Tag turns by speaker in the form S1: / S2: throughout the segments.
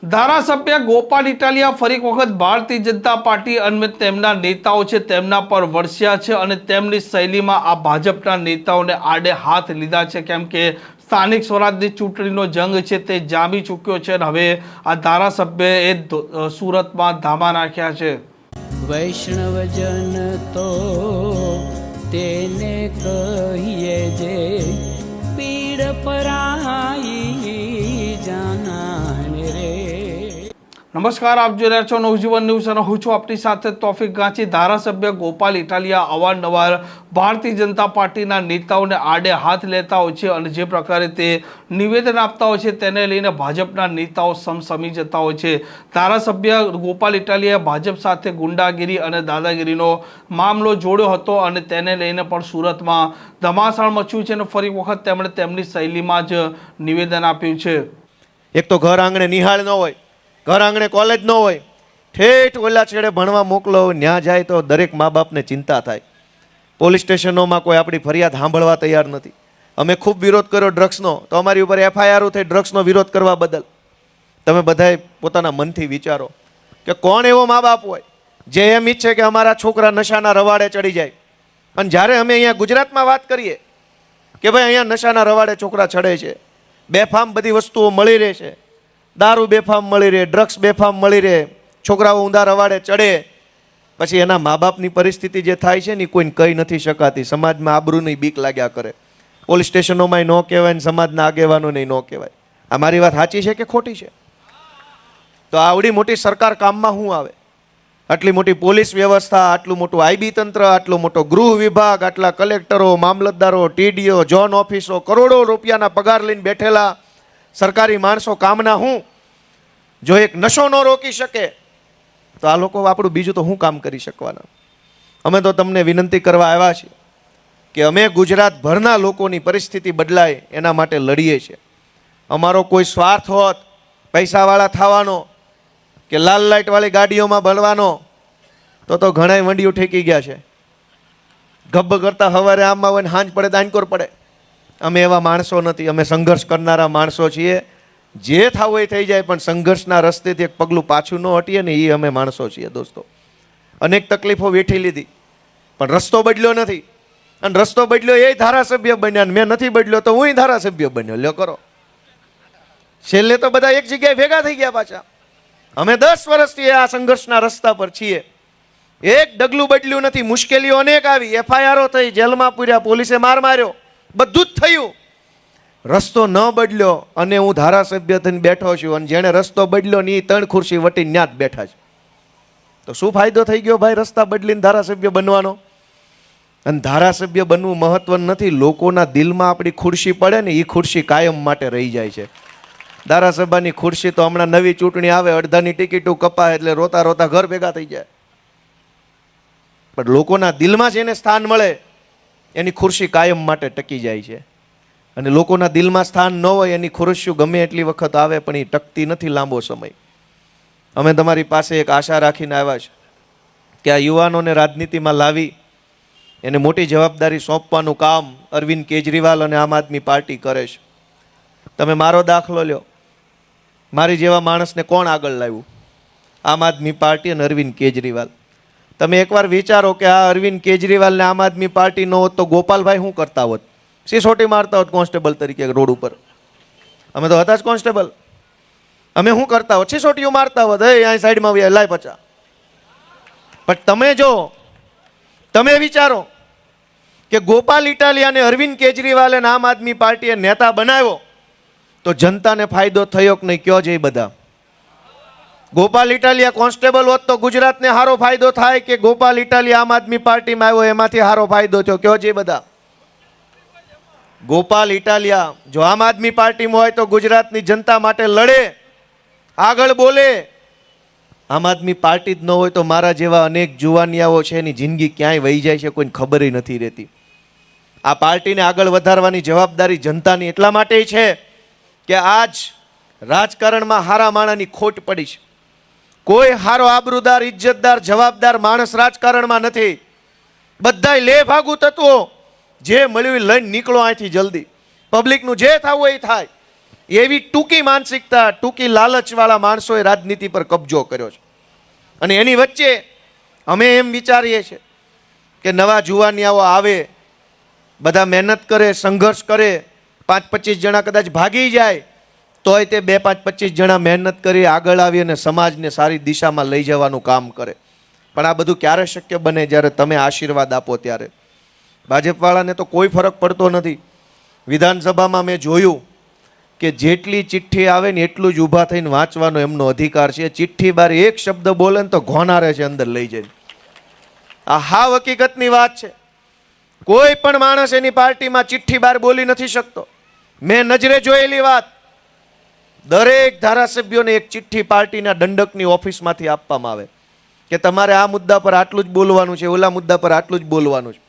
S1: ધારાસભ્ય ગોપાલ ઇટાલિયા ફરી એક વખત ભારતીય જનતા પાર્ટી અને તેમના નેતાઓ છે તેમના પર વરસ્યા છે અને તેમની શૈલીમાં આ ભાજપના નેતાઓને આડે હાથ લીધા છે, કેમ કે સ્થાનિક સ્વરાજની ચૂંટણીનો જંગ છે તે જામી ચૂક્યો છે અને હવે આ ધારાસભ્યએ સુરતમાં ધામા નાખ્યા છે।
S2: વૈષ્ણવજન તો તેને કહીએ જે પીડ પરાઈ જાનાને રે।
S1: નમસ્કાર, આપ જોઈ રહ્યા છો નવજીવન ન્યૂઝ અને હું છું આપની સાથે તોફિક ગાંચી। ધારાસભ્ય ગોપાલ ઇટાલિયા અવારનવાર ભારતીય જનતા પાર્ટીના નેતાઓને આડે હાથ લેતા હોય છે અને જે પ્રકારે તે નિવેદન આપતા હોય છે તેને લઈને ભાજપના નેતાઓ સમસમી જતા હોય છે। ધારાસભ્ય ગોપાલ ઇટાલિયાએ ભાજપ સાથે ગુંડાગીરી અને દાદાગીરીનો મામલો જોડ્યો હતો અને તેને લઈને પણ સુરતમાં ધમાસાણ મચ્યું છે અને ફરી વખત તેમણે તેમની શૈલીમાં જ નિવેદન આપ્યું છે।
S3: એક તો ઘર આંગણે નિહાળ ન હોય, ઘર આંગણે કોલેજ ન હોય, ઠેઠ ઓલા છેડે ભણવા મોકલો, ત્યાં જાય તો દરેક મા બાપને ચિંતા થાય। પોલીસ સ્ટેશનોમાં કોઈ આપણી ફરિયાદ સાંભળવા તૈયાર નથી। અમે ખૂબ વિરોધ કર્યો ડ્રગ્સનો, તો અમારી ઉપર FIR થઈ ડ્રગ્સનો વિરોધ કરવા બદલ। તમે બધાએ પોતાના મનથી વિચારો કે કોણ એવો મા બાપ હોય જે એમ ઈચ્છે કે અમારા છોકરા નશાના રવાડે ચડી જાય। અને જ્યારે અમે અહીંયા ગુજરાતમાં વાત કરીએ કે ભાઈ અહીંયા નશાના રવાડે છોકરા ચડે છે, બેફામ બધી વસ્તુઓ મળી રહે છે, દારૂ બેફામ મળી રહે, ડ્રગ્સ બેફામ મળી રહે, છોકરાઓ ઊંધા રવાડે ચડે, પછી એના મા બાપની પરિસ્થિતિ જે થાય છે ને કોઈને કહી નથી શકાતી। સમાજમાં આબરૂની બીક લાગ્યા કરે, પોલીસ સ્ટેશનોમાં ન કહેવાય ને સમાજના આગેવાનોને ન કહેવાય। આ મારી વાત સાચી છે કે ખોટી છે? તો આવડી મોટી સરકાર કામમાં શું આવે? આટલી મોટી પોલીસ વ્યવસ્થા, આટલું મોટું IB તંત્ર, આટલો મોટો ગૃહ વિભાગ, આટલા કલેક્ટરો, મામલતદારો, TDO, ઝોન ઓફિસો, કરોડો રૂપિયાના પગાર લઈને બેઠેલા સરકારી માણસો કામના હું? જો એક નશો ન રોકી શકે તો આ લોકો આપણું બીજું તો શું કામ કરી શકવાના? અમે તો તમને વિનંતી કરવા આવ્યા છીએ કે અમે ગુજરાતભરના લોકોની પરિસ્થિતિ બદલાય એના માટે લડીએ છીએ। અમારો કોઈ સ્વાર્થ હોત પૈસાવાળા થવાનો કે લાલ લાઇટવાળી ગાડીઓમાં ભરવાનો તો ઘણાય વંડિયું ઠેકી ગયા છે। ગબ્બ કરતા સવારે આમમાં હોય ને હાંજ પડે દાનકોર પડે। અમે એવા માણસો નથી, અમે સંઘર્ષ કરનારા માણસો છીએ। જે થવું એ થઈ જાય, પણ સંઘર્ષના રસ્તેથી એક પગલું પાછું ન હટીએ ને એ અમે માણસો છીએ દોસ્તો। અનેક તકલીફો વેઠી લીધી પણ રસ્તો બદલ્યો નથી, અને રસ્તો બદલ્યો એ ધારાસભ્ય બન્યા, મેં નથી બદલ્યો તો હું ધારાસભ્ય બન્યો। લ્યો કરો, છેલ્લે તો બધા એક જગ્યાએ ભેગા થઈ ગયા પાછા। અમે 10 વર્ષથી આ સંઘર્ષના રસ્તા પર છીએ, એક ડગલું બદલ્યું નથી। મુશ્કેલીઓ અનેક આવી, FIR થઈ, જેલમાં પૂર્યા, પોલીસે માર માર્યો, બધું જ થયું, રસ્તો ન બદલ્યો અને હું ધારાસભ્ય થઈને બેઠો છું। અને જેણે રસ્તો બદલ્યો ને એ 3 ખુરશી વટીને ત્યાં જ બેઠા છે, તો શું ફાયદો થઈ ગયો ભાઈ રસ્તા બદલીને ધારાસભ્ય બનવાનો? અને ધારાસભ્ય બનવું મહત્વનું નથી, લોકોના દિલમાં આપણી ખુરશી પડે ને એ ખુરશી કાયમ માટે રહી જાય છે। ધારાસભાની ખુરશી તો હમણાં નવી ચૂંટણી આવે, અડધાની ટિકિટો કપાય એટલે રોતા રોતા ઘર ભેગા થઈ જાય, પણ લોકોના દિલમાં જેને સ્થાન મળે એની ખુરશી કાયમ માટે ટકી જાય છે। અને લોકોના દિલમાં સ્થાન ન હોય એની ખુરશીઓ ગમે એટલી વખત આવે પણ એ ટકતી નથી લાંબો સમય। અમે તમારી પાસે એક આશા રાખીને આવ્યા છે કે આ યુવાનોને રાજનીતિમાં લાવી એને મોટી જવાબદારી સોંપવાનું કામ અરવિંદ કેજરીવાલ અને આમ આદમી પાર્ટી કરે છે। તમે મારો દાખલો લ્યો, મારી જેવા માણસને કોણ આગળ લાવ્યું? આમ આદમી પાર્ટી અને અરવિંદ કેજરીવાલ। તમે એકવાર વિચારો કે આ અરવિંદ કેજરીવાલને આમ આદમી પાર્ટી ન હોત તો ગોપાલભાઈ શું કરતા હોત? સિસોટી મારતા હોત કોન્સ્ટેબલ તરીકે રોડ ઉપર? અમે તો હતા જ કોન્સ્ટેબલ। અમે શું કરતા હોત? સિસોટીઓ મારતા હોત, અહીં સાઈડમાં લાય પચા। પણ તમે જો તમે વિચારો કે ગોપાલ ઇટાલિયાને અરવિંદ કેજરીવાલે આમ આદમી પાર્ટીએ નેતા બનાવ્યો તો જનતાને ફાયદો થયો કે નહીં? કયો છે બધા? ગોપાલ ઇટાલિયા કોન્સ્ટેબલ હોત તો ગુજરાતને સારો ફાયદો થાય કે ગોપાલ ઇટાલિયા આમ આદમી પાર્ટીમાં આવ્યો એમાંથી સારો ફાયદો થયો? કયો છે બધા? ગોપાલ ઇટાલિયા જો આમ આદમી પાર્ટીમાં હોય તો ગુજરાતની જનતા માટે લડે, આગળ બોલે। આમ આદમી પાર્ટી જ ન હોય તો મારા જેવા અનેક જુવાનિયાઓ છે એની જિંદગી ક્યાંય વહી જાય છે કોઈને ખબર નથી રહેતી। આ પાર્ટીને આગળ વધારવાની જવાબદારી જનતાની એટલા માટે છે કે આજ રાજકારણમાં હારા માણાની ખોટ પડી છે। કોઈ હારો આબરૂદાર, ઇજ્જતદાર, જવાબદાર માણસ રાજકારણમાં નથી। બધાય લે ભાગુ તત્વો, જે મળ્યું લઈને નીકળો અહીંથી જલ્દી। પબ્લિકનું જે થવું એ થાય, એવી ટૂંકી માનસિકતા, ટૂંકી લાલચવાળા માણસોએ રાજનીતિ પર કબજો કર્યો છે. અને એની વચ્ચે અમે એમ વિચારીએ છીએ કે નવા જુવાનિયાઓ આવે, બધા મહેનત કરે, સંઘર્ષ કરે, 5-25 જણા કદાચ ભાગી જાય તોય તે 2-5-25 જણા મહેનત કરી આગળ આવી અને સમાજને સારી દિશામાં લઈ જવાનું કામ કરે. પણ આ બધું ક્યારે શક્ય બને? જ્યારે તમે આશીર્વાદ આપો ત્યારે. ભાજપવાળાને તો કોઈ ફરક પડતો નથી. વિધાનસભામાં મેં જોયું કે જેટલી ચિઠ્ઠી આવે ને એટલું જ ઊભા થઈને વાંચવાનો એમનો અધિકાર છે. ચિઠ્ઠી બાર એક શબ્દ બોલે ને તો ઘોનારે છે અંદર લઈ જઈને. આ હાવ હકીકતની વાત છે. કોઈ પણ માણસ એની પાર્ટીમાં ચિઠ્ઠી બાર બોલી નથી શકતો. મેં નજરે જોયેલી વાત. દરેક ધારાસભ્યોને એક ચિઠ્ઠી પાર્ટીના દંડકની ઓફિસમાંથી આપવામાં આવે કે તમારે આ મુદ્દા પર આટલું જ બોલવાનું છે, ઓલા મુદ્દા પર આટલું જ બોલવાનું છે.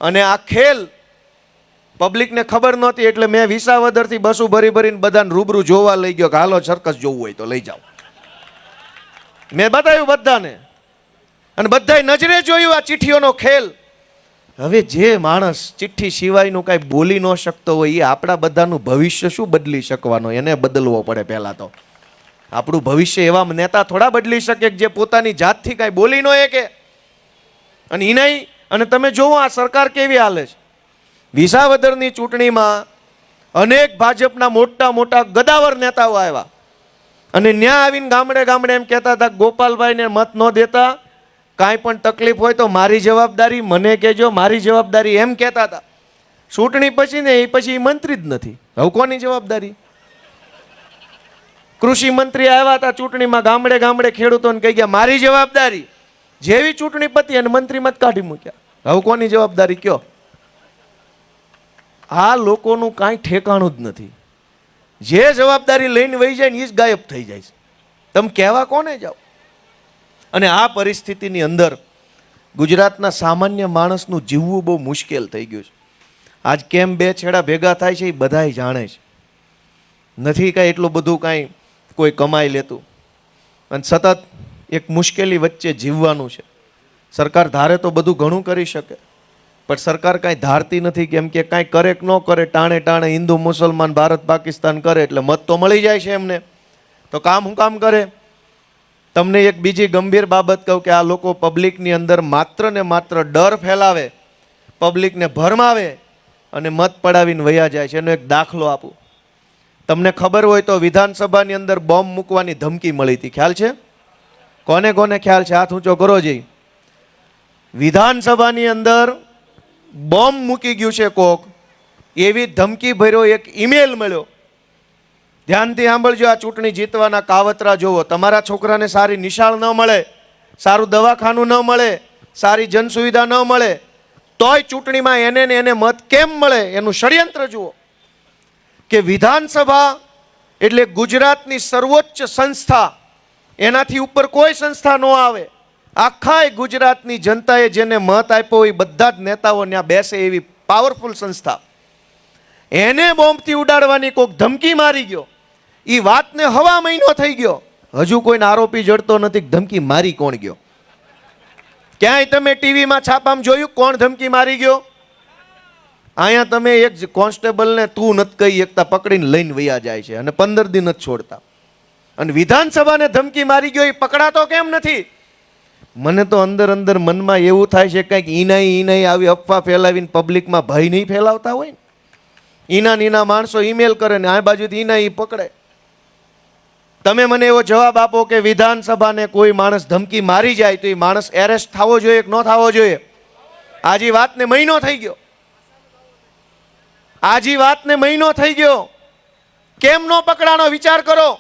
S3: અને આ ખેલ પબ્લિકને ખબર નહોતી એટલે મેં વિસાવદરથી બસો ભરીને બધાને રૂબરૂ જોવા લઈ ગયો કે હાલો સર્કસ જોવું હોય તો લઈ જાઓ. મેં બતાવ્યું બધાને અને બધાએ નજરે જોયું આ ચિઠ્ઠીઓનો ખેલ. હવે જે માણસ ચિઠ્ઠી સિવાયનું કાંઈ બોલી ન શકતો હોય એ આપણા બધાનું ભવિષ્ય શું બદલી શકવાનો? એને બદલવો પડે પહેલાં તો. આપણું ભવિષ્ય એવા નેતા થોડા બદલી શકે જે પોતાની જાતથી કાંઈ બોલી ન શકે. અને એ નહીં. અને તમે જોવો આ સરકાર કેવી હાલે છે. વિસાવદરની ચૂંટણીમાં અનેક ભાજપના મોટા ગદાવર નેતાઓ આવ્યા અને ન્યા આવીને ગામડે એમ કહેતા હતા ગોપાલભાઈને મત ન દેતા, કાંઈ પણ તકલીફ હોય તો મારી જવાબદારી, મને કહેજો, મારી જવાબદારી, એમ કહેતા હતા. ચૂંટણી પછી ને એ પછી મંત્રી જ નથી. હવે કોની જવાબદારી? કૃષિ મંત્રી આવ્યા હતા ચૂંટણીમાં, ગામડે ખેડૂતોને કહી ગયા મારી જવાબદારી. જેવી ચૂંટણી પતી અને મંત્રીમાં જ કાઢી મૂક્યા. હવે કોની જવાબદારી કયો? આ લોકોનું કાંઈ ઠેકાણું જ નથી. જે જવાબદારી લઈને વહી જાય ને એ જ ગાયબ થઈ જાય છે. તમે કહેવા કોને જાઓ? અને આ પરિસ્થિતિની અંદર ગુજરાતના સામાન્ય માણસનું જીવવું બહુ મુશ્કેલ થઈ ગયું છે. આજ કેમ બે છેડા ભેગા થાય છે એ બધાય જાણે છે. નથી કાંઈ એટલું બધું કાંઈ કોઈ કમાઈ લેતું અને સતત એક મુશ્કેલી વચ્ચે જીવવાનું છે. સરકાર ધારે તો બધું ઘણું કરી શકે પણ સરકાર કાંઈ ધારતી નથી. કેમ કે કાંઈ કરે કે ન કરે, ટાણે હિન્દુ મુસલમાન ભારત પાકિસ્તાન કરે એટલે મત તો મળી જાય છે એમને. તો કામ હું કામ કરે? તમને એક બીજી ગંભીર બાબત કહું કે આ લોકો પબ્લિકની અંદર માત્ર ને માત્ર ડર ફેલાવે, પબ્લિકને ભરમાવે અને મત પડાવીને વયા જાય છે. એનો એક દાખલો આપું. તમને ખબર હોય તો વિધાનસભાની અંદર બોમ્બ મૂકવાની ધમકી મળી હતી. ખ્યાલ છે? કોને કોને ખ્યાલ છે? હાથ ઊંચો કરો જઈ. વિધાનસભાની અંદર બોમ્બ મૂકી ગયું છે કોક, એવી ધમકી ભર્યો એક ઈમેલ મળ્યો. ધ્યાનથી સાંભળજો. આ ચૂંટણી જીતવાના કાવતરા જોવો. તમારા છોકરાને સારી નિશાળ ન મળે, સારું દવાખાનું ન મળે, સારી જનસુવિધા ન મળે, તોય ચૂંટણીમાં એને મત કેમ મળે એનું ષડયંત્ર જુઓ. કે વિધાનસભા એટલે ગુજરાતની સર્વોચ્ચ સંસ્થા, એનાથી ઉપર કોઈ સંસ્થા ન આવે. આખા ગુજરાતની જનતાએ જેને મત આપ્યો એ બધા જ નેતાઓ ત્યાં બેસે એવી પાવરફુલ સંસ્થા, એને બોમ્બથી ઉડાડવાની કોઈક ધમકી મારી ગયો. એ વાતને હવા મહિનો થઈ ગયો, હજુ કોઈને આરોપી જડતો નથી. ધમકી મારી કોણ ગયો? ક્યાંય તમે ટીવીમાં છાપામાં જોયું કોણ ધમકી મારી ગયો? અહીંયા તમે એક કોન્સ્ટેબલને તું નથી કહી એકતા પકડીને લઈને વયા જાય છે અને 15 દિન જ છોડતા. અને વિધાનસભાને ધમકી મારી ગયો એ પકડાતો કેમ નથી? મને તો અંદર મનમાં એવું થાય છે કંઈક ઈનાઈ આવી અફવા ફેલાવીને પબ્લિકમાં ભય નહીં ફેલાવતા હોય ને. ઈના માણસો ઈમેલ કરે ને આ બાજુથી ઈના પકડે. તમે મને એવો જવાબ આપો કે વિધાનસભાને કોઈ માણસ ધમકી મારી જાય તો એ માણસ એરેસ્ટ થવો જોઈએ કે ન થવો જોઈએ? આજી વાતને મહિનો થઈ ગયો. આજી વાતને મહિનો થઈ ગયો. કેમ નો પકડાનો? વિચાર કરો.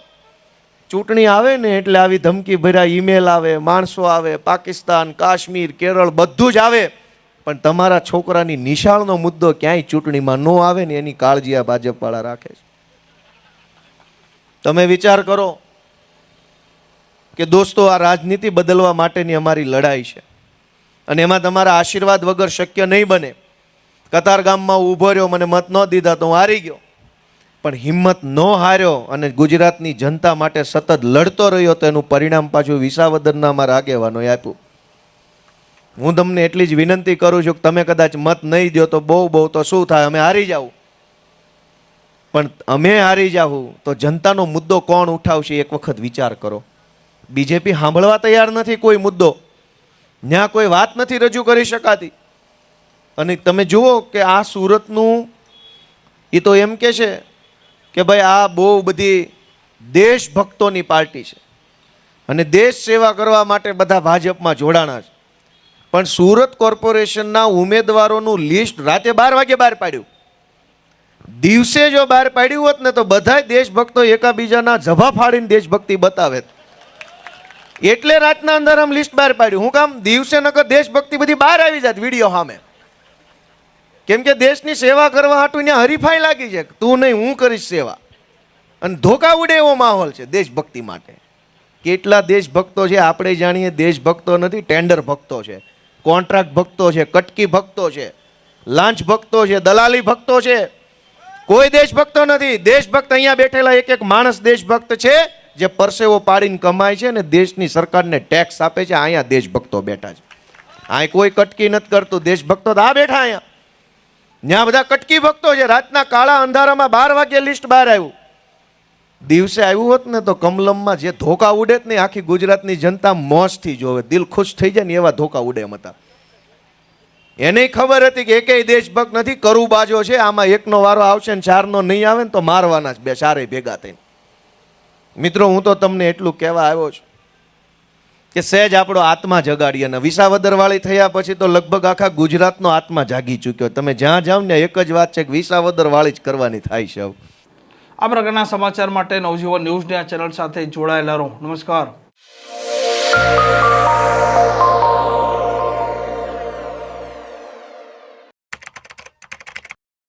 S3: ચૂંટણી આવે ને એટલે આવી ધમકી ભર્યા ઈમેલ આવે, માણસો આવે, પાકિસ્તાન, કાશ્મીર, કેરળ બધું જ આવે. પણ તમારા છોકરાની નિશાળનો મુદ્દો ક્યાંય ચૂંટણીમાં ન આવે ને એની કાળજી આ ભાજપવાળા રાખે છે. તમે વિચાર કરો કે દોસ્તો આ રાજનીતિ બદલવા માટેની અમારી લડાઈ છે અને એમાં તમારા આશીર્વાદ વગર શક્ય નહીં બને. કતારગામમાં ઊભો રહ્યો, મને મત ન દીધા તો હું હારી ગયો, પણ હિંમત ન હાર્યો અને ગુજરાતની જનતા માટે સતત લડતો રહ્યો તો એનું પરિણામ પાછું વિસાવદરના અમારા આગેવાનોએ આપ્યું. હું તમને એટલી જ વિનંતી કરું છું કે તમે કદાચ મત નહીં દો તો બહુ તો શું થાય, અમે હારી જાવ. પણ અમે હારી જાવું તો જનતાનો મુદ્દો કોણ ઉઠાવશે એક વખત વિચાર કરો. બીજેપી સાંભળવા તૈયાર નથી કોઈ મુદ્દો, ત્યાં કોઈ વાત નથી રજૂ કરી શકાતી. અને તમે જુઓ કે આ સુરતનું એ તો એમ કે છે કે ભાઈ આ બહુ બધી દેશભક્તોની પાર્ટી છે અને દેશ સેવા કરવા માટે બધા ભાજપમાં જોડાણા છે. પણ સુરત કોર્પોરેશનના ઉમેદવારોનું લિસ્ટ રાતે 12 વાગે બહાર પાડ્યું. દિવસે જો બહાર પાડ્યું હોત ને તો બધાય દેશભક્તો એકાબીજાના જભા ફાડીને દેશભક્તિ બતાવે. એટલે રાતના અંધારામ લિસ્ટ બહાર પાડ્યું. હું કામ? દિવસે નકર દેશભક્તિ બધી બહાર આવી જાત વિડીયો સામે. કેમ કે દેશની સેવા કરવા હાટું ત્યાં હરીફાઈ લાગી છે, તું નહીં હું કરીશ સેવા. અને ધોકા ઉડે એવો માહોલ છે દેશભક્તિ માટે. કેટલા દેશભક્તો છે આપણે જાણીએ, દેશભક્તો નથી, ટેન્ડર ભક્તો છે, કોન્ટ્રાક્ટ ભક્તો છે, કટકી ભક્તો છે, લાંચ ભક્તો છે, દલાલી ભક્તો છે. કોઈ દેશભક્તો નથી. દેશભક્ત અહીંયા બેઠેલા એક એક માણસ દેશભક્ત છે જે પરસેવો પાડીને કમાય છે ને દેશની સરકારને ટેક્સ આપે છે. અહીંયા દેશભક્તો બેઠા છે. અહીં કોઈ કટકી નથી કરતું. દેશભક્તો તો આ બેઠા અહીંયા. ત્યાં બધા કટકી ભક્તો છે. રાતના કાળા અંધારામાં 12 વાગે લિસ્ટ બહાર આવ્યું. દિવસે આવ્યું હોત ને તો કમલમમાં જે ધોકા ઉડે જ નહીં, આખી ગુજરાતની જનતા મોજથી જોવે, દિલ ખુશ થઈ જાય ને એવા ધોકા ઉડે એમ હતા. એને ખબર હતી કે એકેય દેશભક્ત નથી, કરું બાજો છે, આમાં એકનો વારો આવશે ને 4નો નહીં આવે ને તો મારવાના જ બે ચારેય ભેગા થઈને. મિત્રો હું તો તમને એટલું કહેવા આવ્યો છું કે સહેજ આપણો આત્મા જગાડીએ. અને વિસાવદર વાળી થયા પછી તો લગભગ આખા ગુજરાતનો આત્મા જાગી ચૂક્યો. તમે જ્યાં જાઓ ને એક જ વાત છે કે વિસાવદર વાળી જ કરવાની થાય છે.
S1: આ પ્રકારના સમાચાર માટે નવજીવન ન્યૂઝની આ ચેનલ સાથે જોડાયેલા રહો. નમસ્કાર.